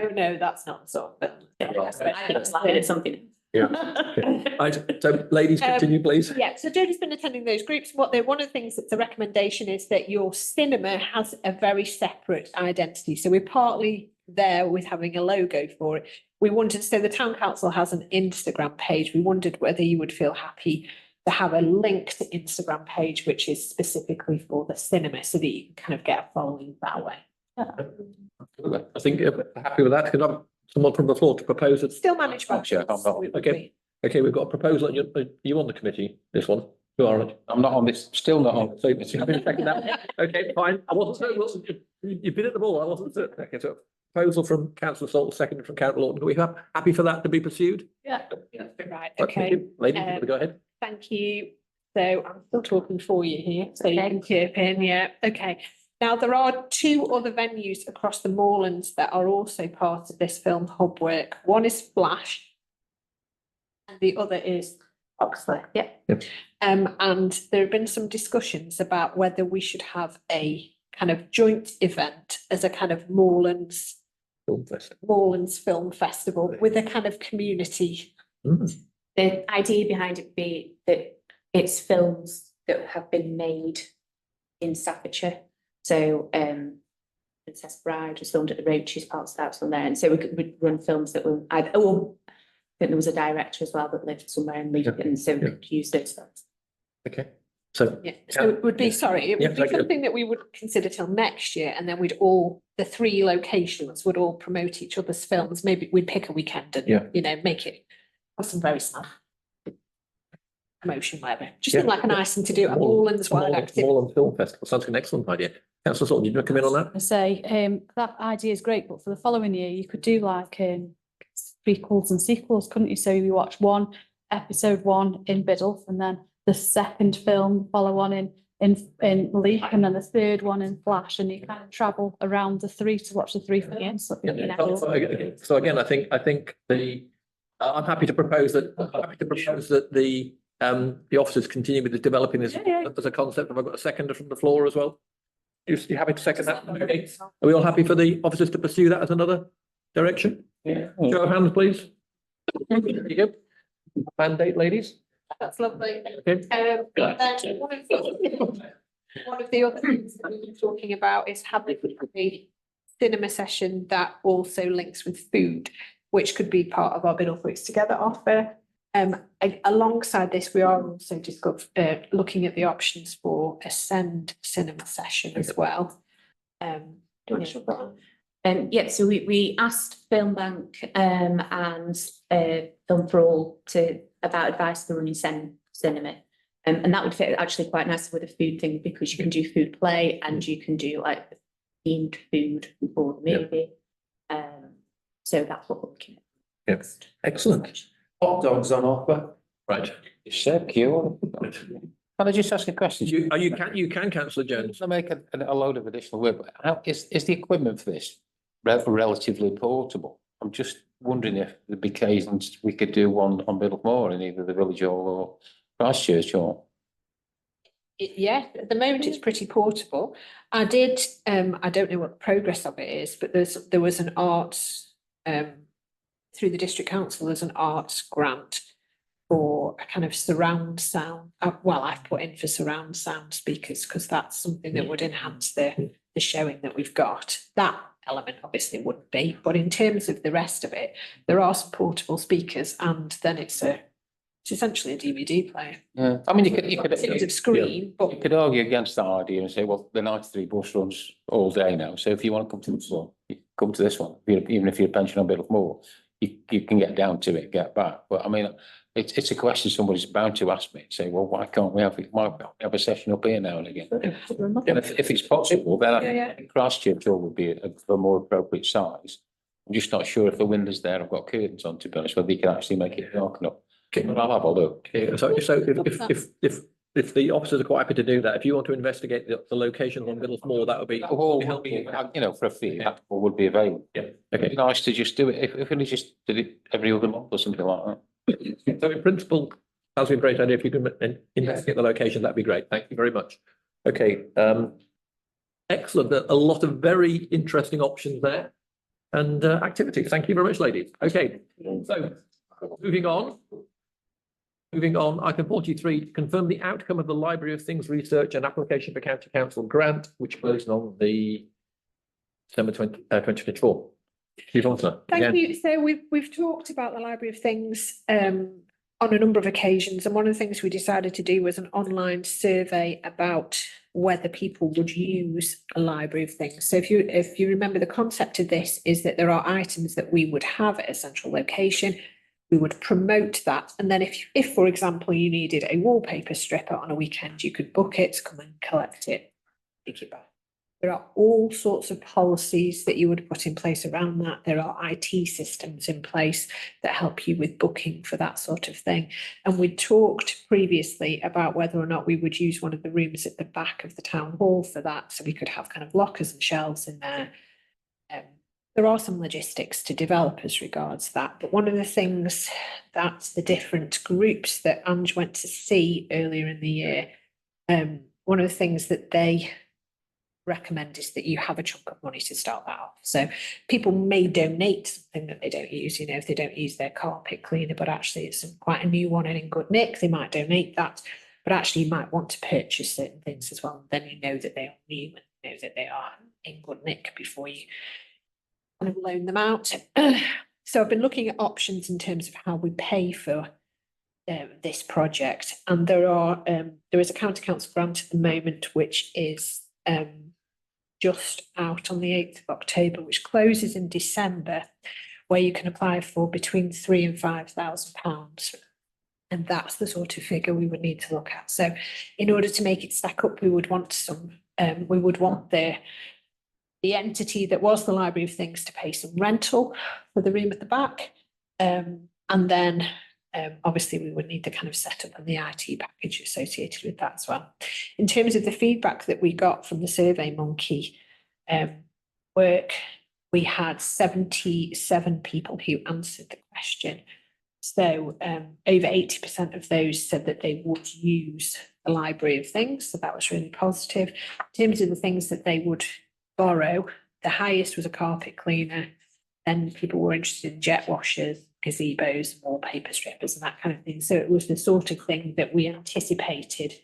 Oh, no, that's not sort of. I was like, it's something. Right, so ladies, continue, please. Yeah, so Jodie's been attending those groups. One of the things that's a recommendation is that your cinema has a very separate identity. So we're partly there with having a logo for it. We wanted, so the town council has an Instagram page. We wondered whether you would feel happy to have a linked Instagram page, which is specifically for the cinema, so that you can kind of get a following that way. I think happy with that. Can I have someone from the floor to propose it? Still managed by. Sure, I'm not. It would Okay. be. Okay, we've got a proposal. Are you on the committee, this one? You are on it. I'm not on this, still not on. So you've been checking that. Okay, fine. I wasn't certain. You've been at the ball. I wasn't certain. Okay, so proposal from councillor Salt, seconded from councillor Lawton. Are we happy for that to be pursued? Yeah. Right, Right, okay. thank you. Ladies, Um, go ahead. Thank you. So I'm still talking for you here, so you can chirp in, yeah, okay. Now, there are two other venues across the moorlands that are also part of this film hub work. One is Flash. And the other is Oxley, yeah. Yep. And there have been some discussions about whether we should have a kind of joint event as a kind of moorlands Film Festival with a kind of community. The idea behind it would be that it's films that have been made in Staffordshire. So Princess Bride was filmed at the Roaches, parts of that was on there. And so we'd run films that were either, I think there was a director as well that lived somewhere in Leeds, and so we could use those films. Okay, so Yeah, so it would be, sorry, it Yeah, would be thank you. something that we would consider till next year, and then the three locations would all promote each other's films. Maybe we'd pick a weekend Yeah. and, make it have some very small promotion, whatever. Just Yeah. seemed like a nice thing to do, a Moorlands wide activity. Moorland Film Festival sounds like an excellent idea. Councillor Sutton, did you want to come in on that? I say, that idea is great, but for the following year, you could do like prequels and sequels, couldn't you? So you watch episode 1 in Biddulph, and then the second film follow on in in Leek, and then the third one in Flash, and you kind of travel around the three to watch the three films. So again, I think I'm happy to propose that, the officers continue with the developing this as a concept. Have I got a seconder from the floor as well? You happy to second that? Okay. Are we all happy for the officers to pursue that as another direction? Yeah. Show of hands, please. There you go. Mandate, ladies. That's lovely. Okay. Then one of the other things that we've been talking about is having a cinema session that also links with food, which could be part of our Biddulph Weeks Together offer. Alongside this, we are also looking at the options for a send cinema session as well. Do you want to talk about that? Yeah, so we asked Film Bank and Film for All about advice for running cinema. And that would fit actually quite nicely with the food thing, because you can do food play and you can do like themed food for the movie. So that's what we're looking at. Yep. Excellent. Hot dogs on offer. Right. Seb, Can I just ask a question? You can, Councillor Jones. I make a load of additional work. How is the equipment for this relatively portable? I'm just wondering if there'd be occasions we could do one on Biddulph Moor in either the Village Hall or Christchurch Hall. Yeah, at the moment it's pretty portable. I don't know what the progress of it is, but there was an arts, through the district council, there's an arts grant for a kind of surround sound. Well, I've put in for surround sound speakers because that's something that would enhance the showing that we've got. That element obviously wouldn't be, but in terms of the rest of it, there are some portable speakers, and then it's essentially a DVD player. Yeah, I mean, you Of screen, but you could argue against that idea and say, well, the 93 bus runs all day now. So if you want to come to this one, you come to this one. Even if you're a pension on Biddulph Moor, you can get down to it, get back. But I mean, it's a question somebody's bound to ask me. Say, well, why can't we have a session up here now and again? And if it's possible, then I think Christchurch Hall would be a more appropriate size. I'm just not sure if the windows there have got curtains on, to be honest, whether you can actually make it dark enough. But I'll have a look. So if the officers are quite happy to do that, if you want to investigate the locations on Biddulph Moor, that would be. For a fee, that would be available. Yeah. It'd Okay. be nice to just do it. If we just did it every other month or something like that. So in principle, that's a great idea. If you can investigate the location, that'd be great. Thank you very much. Okay. Excellent. A lot of very interesting options there and activities. Thank you very much, ladies. Okay. So moving on, item 43, confirm the outcome of the Library of Things research and application for County Council grant, which closed on the December 2024. thank you. So we've talked about the Library of Things on a number of occasions, and one of the things we decided to do was an online survey about whether people would use a Library of Things. So if you remember, the concept of this is that there are items that we would have at a central location. We would promote that, and then if for example you needed a wallpaper stripper on a weekend, you could book it, come and collect it, take it back. There are all sorts of policies that you would put in place around that. There are IT systems in place that help you with booking for that sort of thing. And we talked previously about whether or not we would use one of the rooms at the back of the town hall for that, so we could have kind of lockers and shelves in there. There are some logistics to develop as regards that, but one of the things that the different groups that Ange went to see earlier in the year, one of the things that they recommend is that you have a chunk of money to start that off. So people may donate something that they don't use, if they don't use their carpet cleaner, but actually it's quite a new one and in good nick, they might donate that. But actually you might want to purchase certain things as well. Then you know that they are new and know that they are in good nick before you kind of loan them out. So I've been looking at options in terms of how we pay for this project, and there is a county council grant at the moment which is just out on the 8th of October, which closes in December, where you can apply for between £3,000 and £5,000. And that's the sort of figure we would need to look at. So in order to make it stack up, we would want the entity that was the Library of Things to pay some rental for the room at the back, and then Obviously, we would need the kind of setup and the IT package associated with that as well. In terms of the feedback that we got from the Survey Monkey work, we had 77 people who answered the question. So over 80% of those said that they would use the library of things. So that was really positive. In terms of the things that they would borrow, the highest was a carpet cleaner. Then people were interested in jet washers, gazebos, wallpaper strippers and that kind of thing. So it was the sort of thing that we anticipated.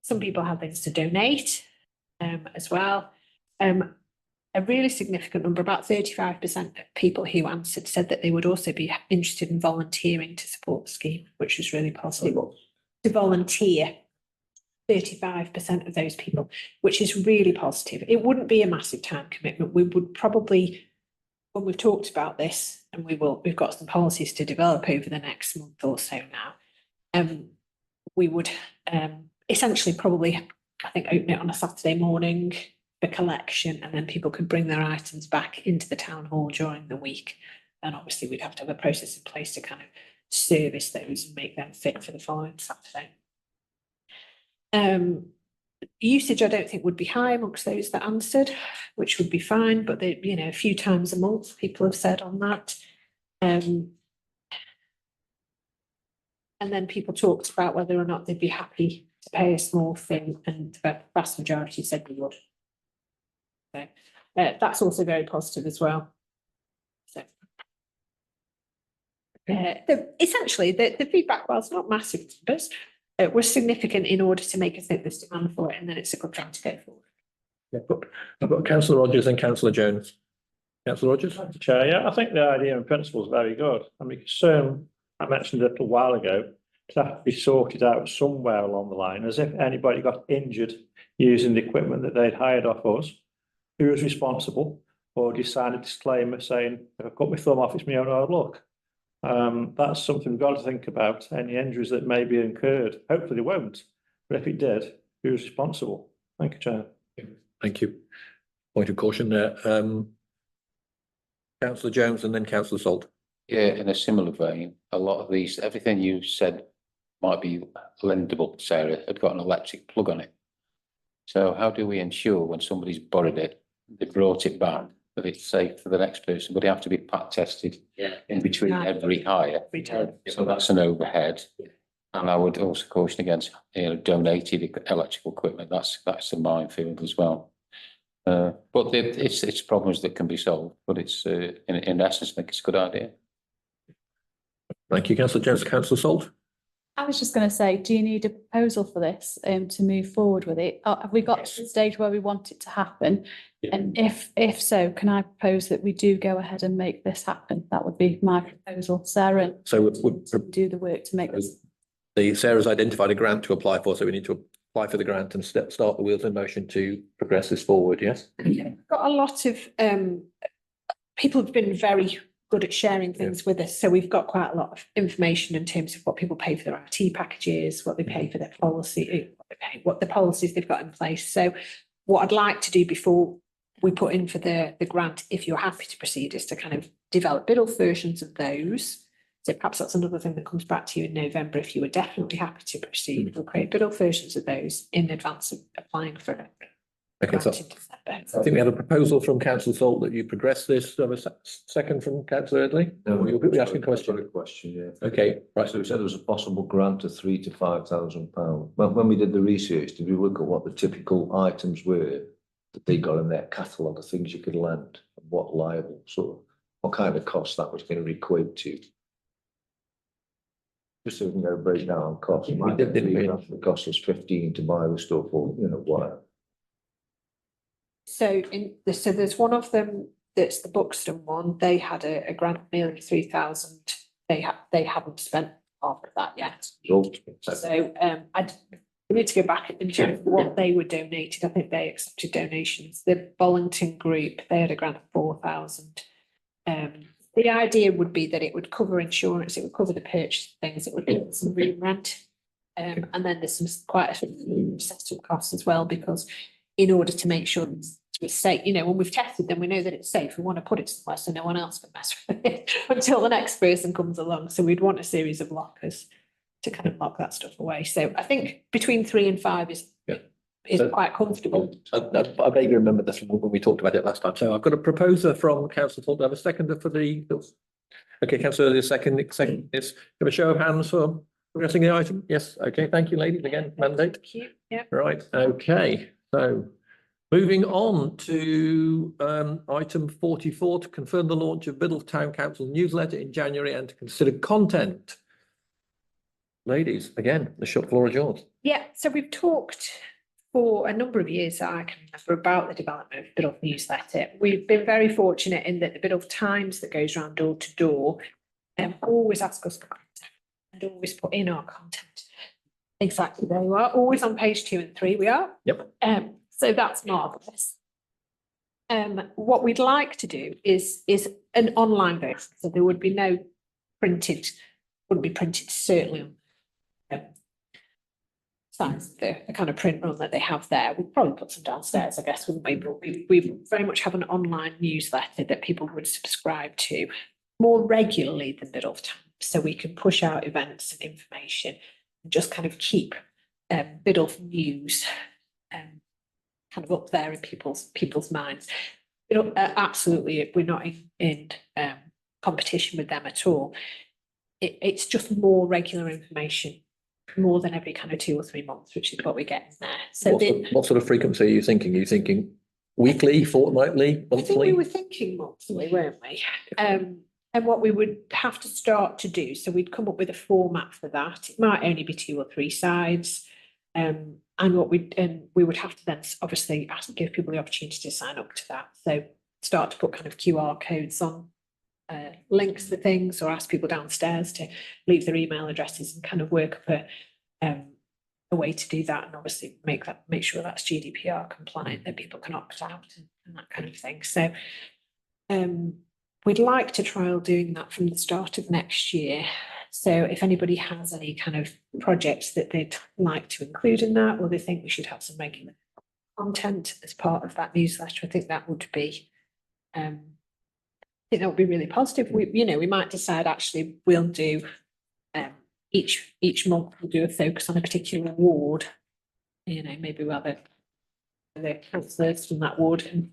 Some people had things to donate as well. A really significant number, about 35% of people who answered said that they would also be interested in volunteering to support the scheme, which was really positive. To volunteer, 35% of those people, which is really positive. It wouldn't be a massive time commitment. We would probably, when we've talked about this, and we've got some policies to develop over the next month or so now, we would essentially probably, I think, open it on a Saturday morning for collection, and then people could bring their items back into the town hall during the week. And obviously we'd have to have a process in place to kind of service those and make them fit for the following Saturday. Usage, I don't think would be high amongst those that answered, which would be fine, but they, you know, a few times a month, people have said on that. And then people talked about whether or not they'd be happy to pay a small fee, and the vast majority said we would. So that's also very positive as well. So essentially, the feedback, whilst not massive numbers, was significant in order to make us think there's demand for it, and then it's a good time to go forward. Yeah, I've got Councillor Rogers and Councillor Jones. Councillor Rogers? Chair, yeah, I think the idea and principle is very good. I mean, I mentioned a little while ago, it have to be sorted out somewhere along the line, as if anybody got injured using the equipment that they'd hired off us, who was responsible, or just sign a disclaimer saying, if I cut my thumb off, it's my own hard luck. That's something we've got to think about, any injuries that may be incurred. Hopefully they won't, but if it did, who's responsible? Thank you, Chair. Thank you. Point of caution there. Councillor Jones and then Councillor Salt. Yeah, in a similar vein, a lot of these, everything you said might be lendable, Sarah, had got an electric plug on it. So how do we ensure when somebody's borrowed it, they brought it back, that it's safe for the next person? Would it have to be pack tested in between every hire? So that's an overhead. And I would also caution against, donated electrical equipment. That's a minefield as well. But it's problems that can be solved, but it's in essence, I think it's a good idea. Thank you, Councillor Jones. Councillor Salt. I was just going to say, do you need a proposal for this to move forward with it? Have we got to the stage where we want it to happen? Yeah. And if so, can I propose that we do go ahead and make this happen? That would be my proposal, Sarah. So would do the work to make this. Sarah's identified a grant to apply for, so we need to apply for the grant and start the wheels in motion to progress this forward. Yes. Yeah. Got a lot of people have been very good at sharing things with us. So we've got quite a lot of information in terms of what people pay for their IT packages, what they pay for their policy, what the policies they've got in place. So what I'd like to do before we put in for the grant, if you're happy to proceed, is to kind of develop Biddulph versions of those. So perhaps that's another thing that comes back to you in November. If you were definitely happy to proceed, we'll create Biddulph versions of those in advance of applying for it. Okay, so I think we have a proposal from Councillor Salt that you progress this. Do I have a second from Councillor Eardley? No, you'll be asking a question. Yeah. Okay, right. So we said there was a possible grant of £3,000 to £5,000. When we did the research, did we look at what the typical items were that they got in their catalogue of things you could lend, and what liable, sort of, what kind of cost that was going to equate to? Just so we can get a breakdown on cost. It cost us 15 to buy the stuff, or whatever. So there's one of them that's the Buxton one. They had a grant of nearly 3,000. They haven't spent half of that yet. So I need to go back and check what they were donated. I think they accepted donations. The Bollington group, they had a grant of 4,000. The idea would be that it would cover insurance, it would cover the purchase of things, it would be some room rent. And then there's quite a setup costs as well, because in order to make sure it's safe, you know, when we've tested them, we know that it's safe. We want to put it somewhere so no one else can mess with it until the next person comes along. So we'd want a series of lockers to kind of lock that stuff away. So I think between 3 and 5 is quite comfortable. I vaguely remember this when we talked about it last time. So I've got a proposer from Councillor Salt. Do I have a seconder for the? Okay, Councillor, the second is, have a show of hands for progressing the item? Yes, okay, thank you, ladies, again, mandate. Thank you. Yeah. Right, okay, so moving on to item 44, to confirm the launch of Biddulph Town Council newsletter in January and to consider content. Ladies, again, the shop floor is yours. Yeah, so we've talked for a number of years that I can remember about the development of Biddulph newsletter. We've been very fortunate in that the Biddulph Times that goes around door to door always ask us for content and always put in our content. Exactly, there you are, always on page 2 and 3 we are. Yep. So that's marvellous. What we'd like to do is an online version, so there would be no printed, wouldn't be printed certainly on size, the kind of print run that they have there. We'd probably put some downstairs, I guess, wouldn't we? But we very much have an online newsletter that people would subscribe to more regularly than Biddulph Times, so we can push out events and information and just kind of keep Biddulph news kind of up there in people's minds. Absolutely, we're not in competition with them at all. It's just more regular information, more than every kind of 2 or 3 months, which is what we get in there. So what sort of frequency are you thinking? Are you thinking weekly, fortnightly, I think we monthly? were thinking monthly, weren't we? And what we would have to start to do, so we'd come up with a format for that. It might only be 2 or 3 sides. And we would have to then obviously give people the opportunity to sign up to that. So start to put kind of QR codes on links for things, or ask people downstairs to leave their email addresses and kind of work up a way to do that, and obviously make sure that's GDPR compliant, that people can opt out and that kind of thing. So we'd like to trial doing that from the start of next year. So if anybody has any kind of projects that they'd like to include in that, or they think we should have some regular content as part of that newsletter, I think that would be really positive. We might decide actually we'll do each month we'll do a focus on a particular ward. Maybe we'll have the councillors from that ward and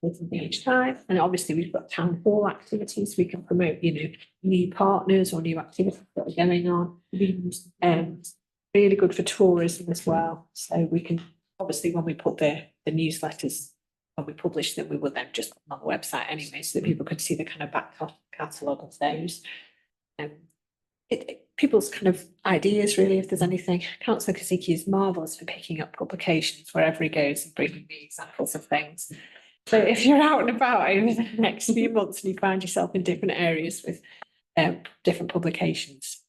something each time. And obviously we've got town hall activities. We can promote, new partners or new activities that are going on. Really good for tourism as well. So we can obviously, when we put the newsletters, when we publish them, we will then just put them on the website anyway, so that people could see the kind of back catalogue of those. People's kind of ideas, really, if there's anything. Councillor Kaziki is marvellous for picking up publications wherever he goes and bringing me examples of things. So if you're out and about over the next few months and you find yourself in different areas with different publications,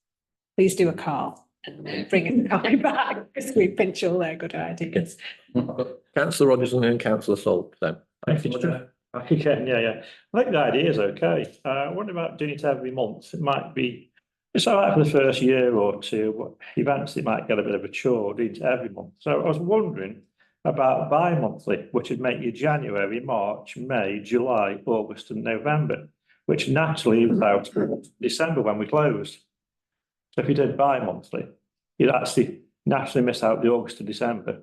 please do a call and bring a copy back, because we pinch all their good ideas. Councillor Rodgerson and Councillor Salt. So Yeah. I think the idea is okay. I wonder about doing it every month. It might be, it's all right for the first year or two, but events, it might get a bit of a chore doing it every month. So I was wondering about bi-monthly, which would make you January, March, May, July, August and November, which naturally is out December when we closed. So if you did bi-monthly, you'd actually naturally miss out the August and December,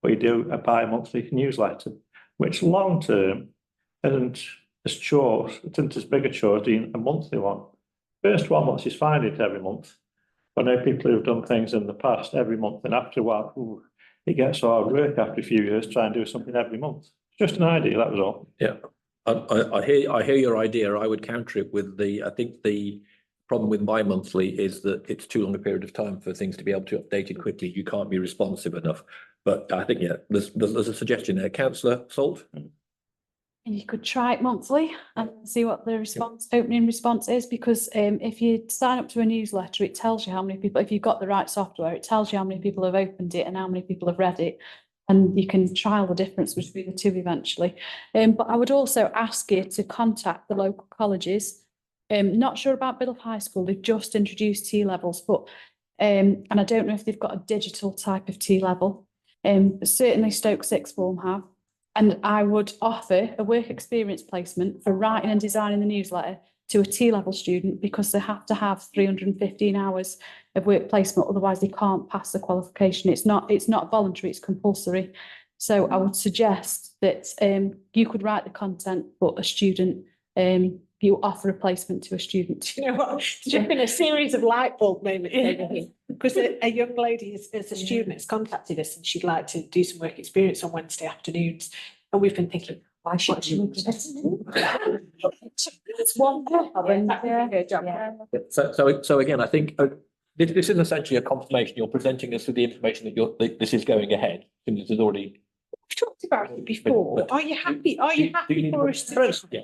but you do a bi-monthly newsletter, which long term isn't as chores, it isn't as big a chore as doing a monthly one. First 1 month is fine it every month. I know people who've done things in the past every month, and after a while, it gets hard work after a few years try and do something every month. Just an idea, that was all. yeah, I hear your idea. I would counter it with I think the problem with bi-monthly is that it's too long a period of time for things to be able to update it quickly. You can't be responsive enough. But I think, there's a suggestion there. Councillor Salt? You could try it monthly and see what the opening response is, because if you sign up to a newsletter, it tells you how many people, if you've got the right software, it tells you how many people have opened it and how many people have read it, and you can trial the difference between the two eventually. But I would also ask you to contact the local colleges. Not sure about Biddulph High School, they've just introduced T-levels, but and I don't know if they've got a digital type of T-level. Certainly Stoke Sixth Form have. And I would offer a work experience placement for writing and designing the newsletter to a T-level student because they have to have 315 hours of work placement, otherwise they can't pass the qualification. It's not voluntary, it's compulsory. So I would suggest that you could write the content, but a student, you offer a placement to a student. You know what, there's just been a series of light bulb moments over here. Because a young lady as a student has contacted us and she'd like to do some work experience on Wednesday afternoons. And we've been thinking, why should she? It's one. So again, I think this is essentially a confirmation. You're presenting us with the information that this is going ahead. And this is already. We've talked about it before. Are you happy? Are you happy for us to? Yeah.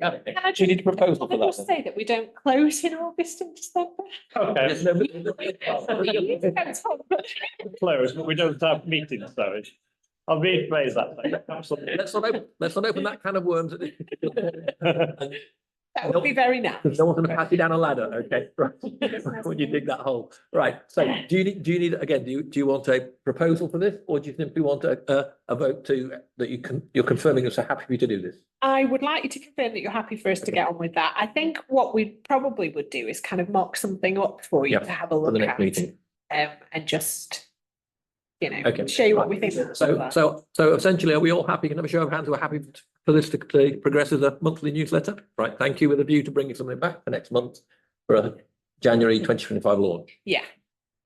Can I Do you need a proposal for Can I just that? say that we don't close in August and December? Okay, Depends on- close, but we don't have meetings, sorry. I'll rephrase that thing. Absolutely. Let's not open that can of worms. That would be very nice. No one's gonna pass you down a ladder, okay? Right. When you dig that hole. Right, so do you need, again, do you want a proposal for this? Or do you simply want a vote that you're confirming us are happy for you to do this? I would like you to confirm that you're happy for us to get on with that. I think what we probably would do is kind of mock something up for you Yep, to have a For the look next at. meeting. And just, Okay. show you what we think. So essentially, are we all happy? Can I have a show of hands who are happy for this to progress as a monthly newsletter? Right, thank you, with a view to bringing something back for next month for a January 2025 launch. Yeah.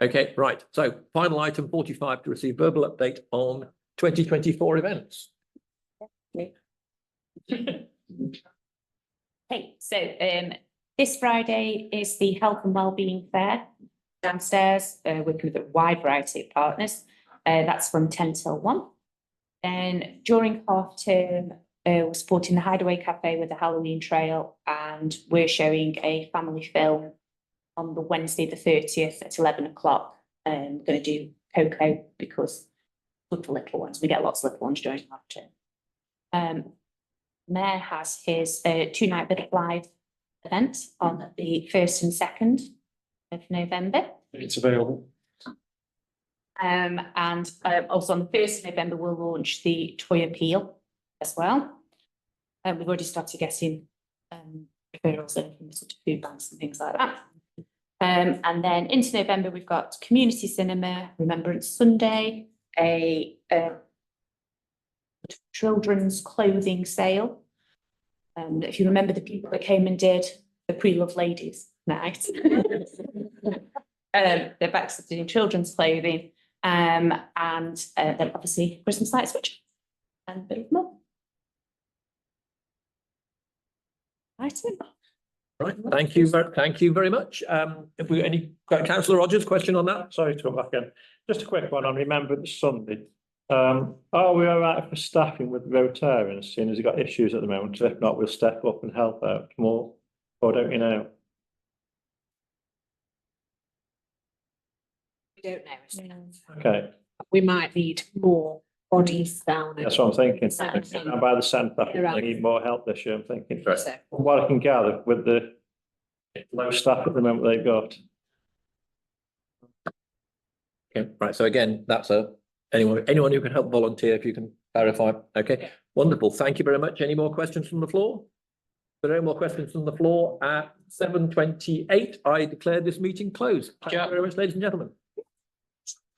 Okay, right. So final item 45 to receive verbal update on 2024 events. Okay, so this Friday is the Health and Wellbeing Fair downstairs, working with a wide variety of partners. That's from 10 till 1. Then during half term, we're supporting the Hideaway Cafe with the Halloween trail, and we're showing a family film on the Wednesday, the 30th at 11 o'clock. We're going to do Coco because with the little ones, we get lots of little ones during half term. Mayor has his 2-night bit of live event on the 1st and 2nd of November. It's available. And also on the 1st of November, we'll launch the Toy Appeal as well. We've already started getting referrals in from sort of food banks and things like that. And then into November, we've got community cinema, Remembrance Sunday, a children's clothing sale. If you remember the people that came and did the Pre-Love Ladies night. They're back to doing children's clothing, and then obviously Christmas light switch and a bit more. Right. Right, thank you very much. If we Councillor Rogers, question on that? Sorry to come back in. Just a quick one on Remembrance Sunday. Are we all right for staffing with Rotarians, seeing as we've got issues at the moment? If not, we'll step up and help out more, or don't you know? We don't know. Okay, We might need more bodies down. that's what I'm thinking. Exactly. And by the centre, You're I right. need more help this year, I'm thinking. Right. So, From what I can gather with the low staff at the moment they've got. Okay, right, so again, that's anyone who can help volunteer, if you can clarify. Okay, wonderful, thank you very much. Any more questions from the floor? If there are no more questions from the floor at 7:28, I declare this meeting closed. Thank you very much, ladies and gentlemen.